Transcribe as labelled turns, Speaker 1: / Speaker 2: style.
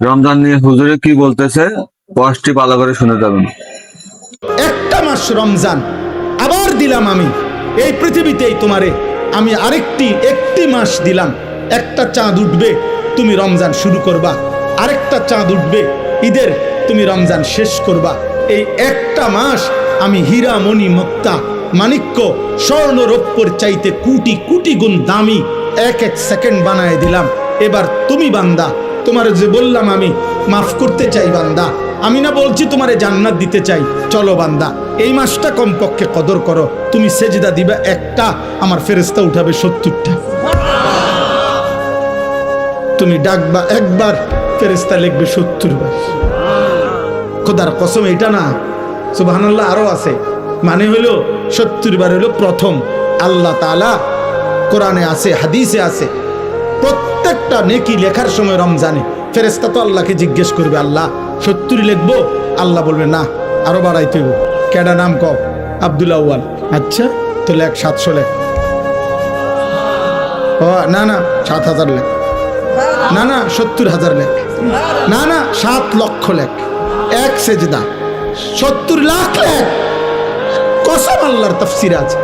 Speaker 1: রমজান নিয়ে হুজুরে কি বলতেছে ওয়াজটি ভালো করে শুনে যাবেন।
Speaker 2: একটা মাস রমজান আবার দিলাম আমি এই পৃথিবীতেই তোমারে, আমি একটি মাস দিলাম। একটা চাঁদ উঠবে তুমি রমজান শুরু করবা, আরেকটা চাঁদ উঠবে ঈদের তুমি রমজান শেষ করবা। এই একটা মাস আমি হীরা মণি মুক্তা মাণিক্য স্বর্ণ রৌপ্যর চাইতে কোটি কোটি গুণ দামি এক সেকেন্ড বানায় দিলাম। এবার তুমি বান্দা, তোমার যে বললাম আমি মাফ করতে চাই বান্দা, আমি না বলছি তোমারে জান্নাত দিতে চাই। চলো বান্দা, এই মাসটা কমপক্ষে কদর করো। তুমি সেজদা দিবা একটা, আমার ফেরেশতা উঠাবে 70টা। তুমি ডাকবা একবার, ফেরেশতা লিখবে 70 বার। খোদার কসম এটা না, সুবহানাল্লাহ আরো আছে। মানে হলো 70 বার হলো প্রথম। আল্লাহ তাআলা কোরআনে আছে, হাদিসে আছে, প্রত্যেকটা নেকি লেখার সময় রমজানে ফেরেশতা তো আল্লাহকে জিজ্ঞেস করবে, আল্লাহ 70 লিখবো? আল্লাহ বলবে না, আরো বাড়াইতে হইব। কেডা নাম কও? আব্দুল আউয়াল। আচ্ছা তো লেখ 700 লেখ। ও না না 7000 লেখ। না না 70,000 লেখ। না না 7 লক্ষ লেখ। এক সেজদা 70 লাখ লেখ। কসম আল্লাহর তাফসীর আছে।